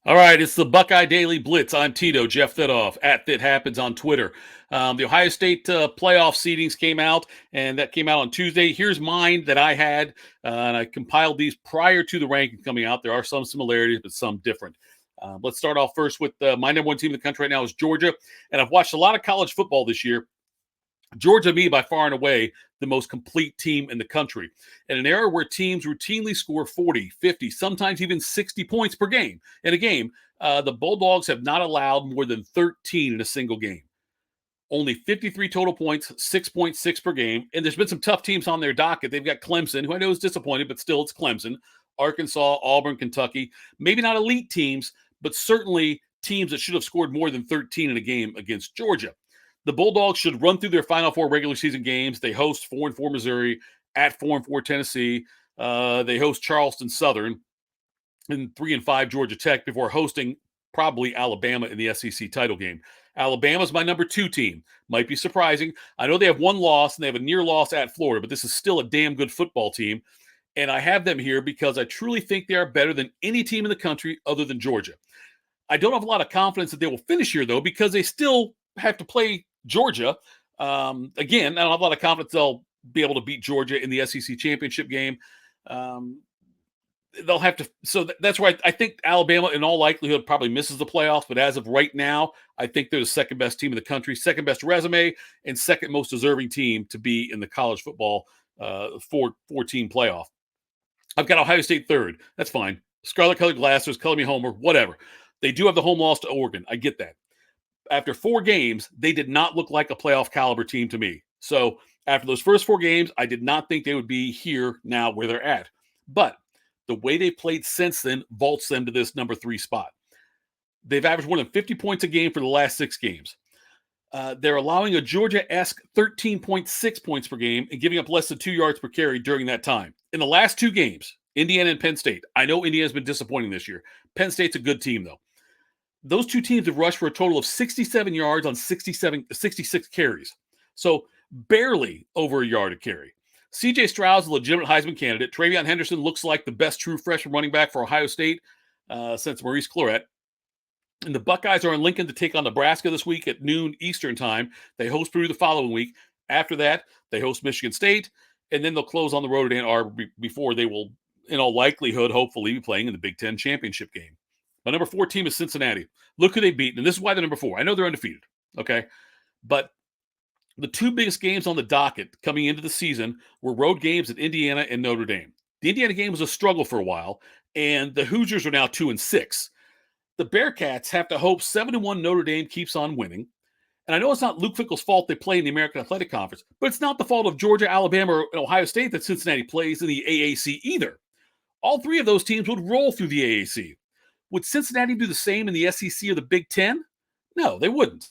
All right, it's the Buckeye Daily Blitz. I'm Tito, Jeff Thitoff, at That Happens on Twitter. The Ohio State playoff seedings came out, and that came out on Tuesday. Here's mine that I had, and I compiled these prior to the rankings coming out. There are some similarities, but some different. Let's start off first with my number one team in the country right now is Georgia, and I've watched a lot of college football this year. Georgia, to me, by far and away, the most complete team in the country. In an era where teams routinely score 40, 50, sometimes even 60 points per game in a game, the Bulldogs have not allowed more than 13 in a single game. Only 53 total points, 6.6 per game. And there's been some tough teams on their docket. They've got Clemson, who I know is disappointed, but still it's Clemson. Arkansas, Auburn, Kentucky. Maybe not elite teams, but certainly teams that should have scored more than 13 in a game against Georgia. The Bulldogs should run through their final four regular season games. They host 4-4 Missouri, at 4-4 Tennessee. They host Charleston Southern and 3-5 Georgia Tech before hosting probably Alabama in the SEC title game. Alabama's my number 2 team. Might be surprising. I know they have one loss and they have a near loss at Florida, but this is still a damn good football team. And I have them here because I truly think they are better than any team in the country other than Georgia. I don't have a lot of confidence that they will finish here, though, because they still have to play Georgia. Again, I don't have a lot of confidence they'll be able to beat Georgia in the SEC championship game. They'll have to. So that's why I think Alabama, in all likelihood, probably misses the playoffs. But as of right now, I think they're the second best team in the country, second best resume, and second most deserving team to be in the college football four-team playoff. I've got Ohio State third. That's fine. Scarlet-colored glasses, color me homer, whatever. They do have the home loss to Oregon. I get that. After 4 games, they did not look like a playoff caliber team to me. So after those first 4 games, I did not think they would be here now where they're at. But the way they played since then vaults them to this number 3 spot. They've averaged more than 50 points a game for the last 6 games. They're allowing a Georgia-esque 13.6 points per game and giving up less than 2 yards per carry during that time. In the last 2 games, Indiana and Penn State. I know Indiana's been disappointing this year. Penn State's a good team, though. Those 2 teams have rushed for a total of 67 yards on 66 carries. So barely over a yard a carry. C.J. Stroud's a legitimate Heisman candidate. Travion Henderson looks like the best true freshman running back for Ohio State since Maurice Clarett. And the Buckeyes are in Lincoln to take on Nebraska this week at noon Eastern time. They host Purdue the following week. After that, they host Michigan State, and then they'll close on the road at Ann Arbor before they will, in all likelihood, hopefully be playing in the Big Ten championship game. My number 4 team is Cincinnati. Look who they've beaten, and this is why they're number 4. I know they're undefeated, okay? But the 2 biggest games on the docket coming into the season were road games at Indiana and Notre Dame. The Indiana game was a struggle for a while, and the Hoosiers are now 2-6. The Bearcats have to hope 7-1 Notre Dame keeps on winning. And I know it's not Luke Fickell's fault they play in the American Athletic Conference, but it's not the fault of Georgia, Alabama, or Ohio State that Cincinnati plays in the AAC either. All 3 of those teams would roll through the AAC. Would Cincinnati do the same in the SEC or the Big Ten? No, they wouldn't.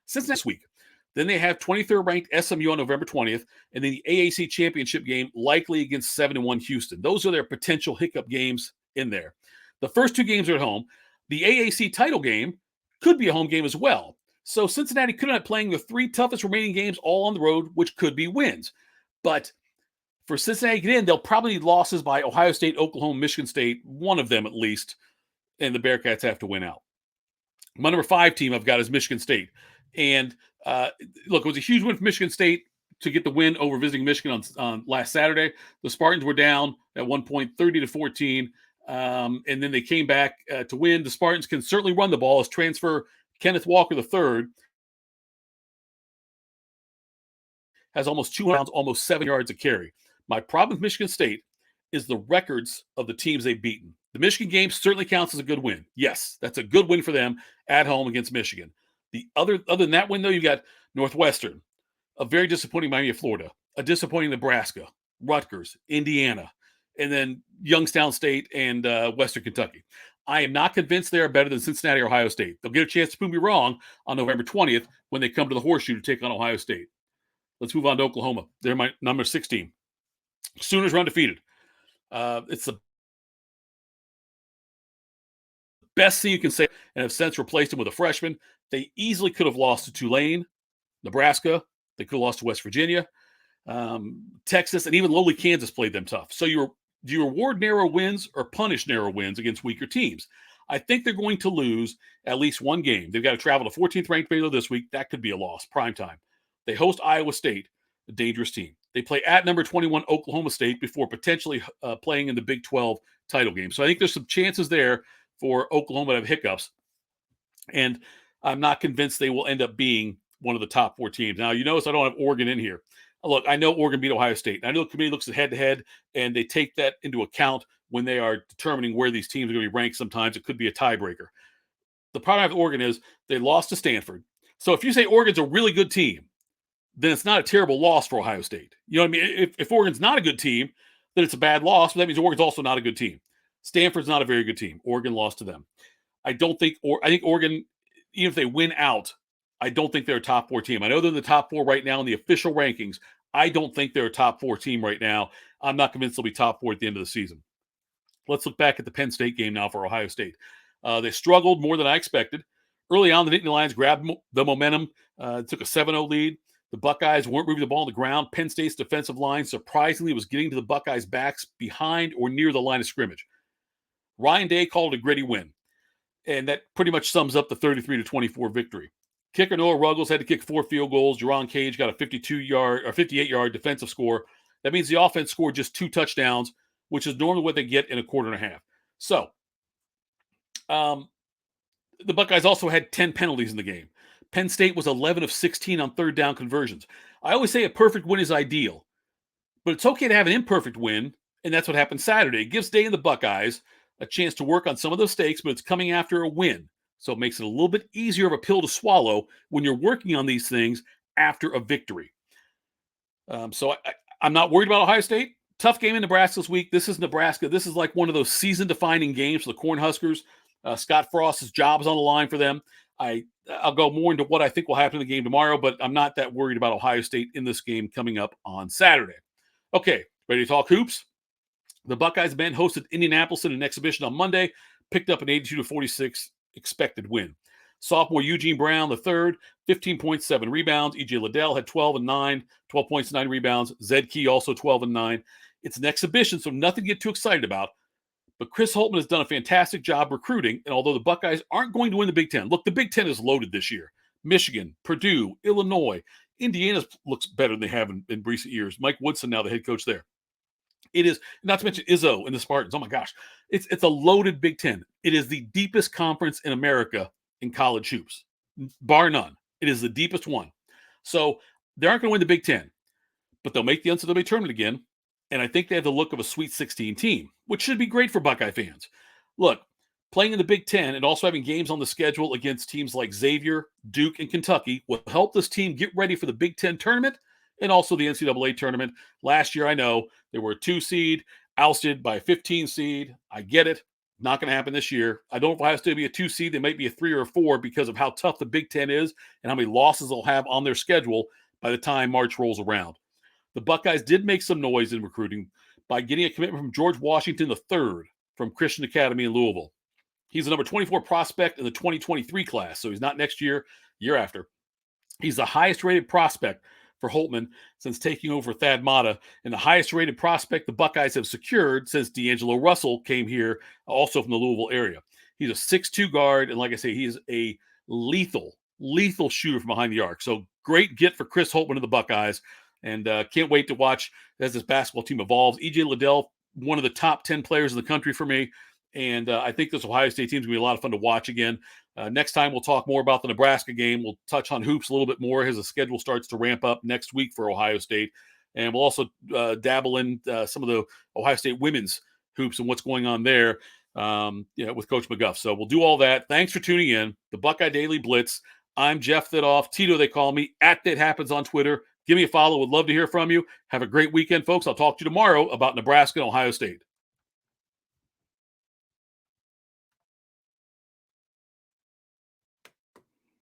Cincinnati this week. Then they have 23rd ranked SMU on November 20th, and then the AAC championship game likely against 7-1 Houston. Those are their potential hiccup games in there. The first 2 games are at home. The AAC title game could be a home game as well. So Cincinnati could end up playing the 3 toughest remaining games all on the road, which could be wins. But for Cincinnati to get in, they'll probably need losses by Ohio State, Oklahoma, Michigan State, one of them at least, and the Bearcats have to win out. My number 5 team I've got is Michigan State. And look, it was a huge win for Michigan State to get the win over visiting Michigan on last Saturday. The Spartans were down at one point 30-14, and then they came back to win. The Spartans can certainly run the ball as transfer Kenneth Walker III has almost 200 pounds, almost 7 yards a carry. My problem with Michigan State is the records of the teams they've beaten. The Michigan game certainly counts as a good win. Yes, that's a good win for them at home against Michigan. The other than that win, though, you got Northwestern, a very disappointing Miami of Florida, a disappointing Nebraska, Rutgers, Indiana, and then Youngstown State and Western Kentucky. I am not convinced they are better than Cincinnati or Ohio State. They'll get a chance to prove me wrong on November 20th when they come to the Horseshoe to take on Ohio State. Let's move on to Oklahoma. They're my number 6 team. Sooners are undefeated. It's the best thing you can say, and have since replaced him with a freshman. They easily could have lost to Tulane, Nebraska. They could have lost to West Virginia, Texas, and even lowly Kansas played them tough. So you're Do you reward narrow wins or punish narrow wins against weaker teams? I think they're going to lose at least one game. They've got to travel to 14th ranked Baylor this week. That could be a loss. Prime time. They host Iowa State, a dangerous team. They play at number 21 Oklahoma State before potentially playing in the Big 12 title game. So I think there's some chances there for Oklahoma to have hiccups. And I'm not convinced they will end up being one of the top 4 teams. Now, you notice I don't have Oregon in here. Look, I know Oregon beat Ohio State. I know the committee looks at head-to-head, and they take that into account when they are determining where these teams are going to be ranked. Sometimes it could be a tiebreaker. The problem with Oregon is they lost to Stanford. So if you say Oregon's a really good team, then it's not a terrible loss for Ohio State. You know what I mean? If Oregon's not a good team, then it's a bad loss, but that means Oregon's also not a good team. Stanford's not a very good team. Oregon lost to them. I think Oregon, even if they win out, I don't think they're a top 4 team. I know they're in the top 4 right now in the official rankings. I don't think they're a top 4 team right now. I'm not convinced they'll be top 4 at the end of the season. Let's look back at the Penn State game now for Ohio State. They struggled more than I expected. Early on, the Nittany Lions grabbed the momentum, took a 7-0 lead. The Buckeyes weren't moving the ball on the ground. Penn State's defensive line surprisingly was getting to the Buckeyes' backs behind or near the line of scrimmage. Ryan Day called it a gritty win, and that pretty much sums up the 33-24 victory. Kicker Noah Ruggles had to kick 4 field goals. Jerron Cage got a 58-yard defensive score. That means the offense scored just 2 touchdowns, which is normally what they get in a quarter and a half. So, the Buckeyes also had 10 penalties in the game. Penn State was 11 of 16 on third down conversions. I always say a perfect win is ideal, but it's okay to have an imperfect win, and that's what happened Saturday. It gives Day and the Buckeyes a chance to work on some of those mistakes, but it's coming after a win. So it makes it a little bit easier of a pill to swallow when you're working on these things after a victory. So I'm not worried about Ohio State. Tough game in Nebraska this week. This is Nebraska. This is like one of those season-defining games for the Cornhuskers. Scott Frost's job is on the line for them. I'll go more into what I think will happen in the game tomorrow, but I'm not that worried about Ohio State in this game coming up on Saturday. Okay, ready to talk hoops? The Buckeyes men hosted Indianapolis in an exhibition on Monday, picked up an 82-46 expected win. Sophomore Eugene Brown, the third, 15.7 rebounds. E.J. Liddell had 12 points, 9 rebounds. Zed Key also 12 and 9. It's an exhibition, so nothing to get too excited about. But Chris Holtmann has done a fantastic job recruiting, and although the Buckeyes aren't going to win the Big Ten, look, the Big Ten is loaded this year. Michigan, Purdue, Illinois, Indiana looks better than they have in recent years. Mike Woodson now the head coach there. It is, not to mention Izzo and the Spartans. Oh my gosh, it's a loaded Big Ten. It is the deepest conference in America in college hoops, bar none. It is the deepest one. So they aren't going to win the Big Ten, but they'll make the NCAA tournament again. And I think they have the look of a Sweet 16 team, which should be great for Buckeye fans. Look, playing in the Big Ten and also having games on the schedule against teams like Xavier, Duke, and Kentucky will help this team get ready for the Big Ten tournament and also the NCAA tournament. Last year, I know they were a 2 seed, ousted by a 15 seed. I get it. Not going to happen this year. I don't know if Ohio State will be a 2 seed. They might be a 3 or a 4 because of how tough the Big Ten is and how many losses they'll have on their schedule by the time March rolls around. The Buckeyes did make some noise in recruiting by getting a commitment from George Washington III from Christian Academy in Louisville. He's the number 24 prospect in the 2023 class, so he's not next year, year after. He's the highest-rated prospect for Holtmann since taking over Thad Matta, and the highest-rated prospect the Buckeyes have secured since D'Angelo Russell came here, also from the Louisville area. He's a 6'2 guard, and like I say, he is a lethal shooter from behind the arc. So great get for Chris Holtmann of the Buckeyes. And can't wait to watch as this basketball team evolves. E.J. Liddell, one of the top 10 players in the country for me. And I think this Ohio State team is going to be a lot of fun to watch again. Next time, we'll talk more about the Nebraska game. We'll touch on hoops a little bit more as the schedule starts to ramp up next week for Ohio State. And we'll also dabble in some of the Ohio State women's hoops and what's going on there with Coach McGuff. So we'll do all that. Thanks for tuning in. The Buckeye Daily Blitz. I'm Jeff Thitoff. Tito, they call me. @ThatHappens on Twitter. Give me a follow. Would love to hear from you. Have a great weekend, folks. I'll talk to you tomorrow about Nebraska and Ohio State.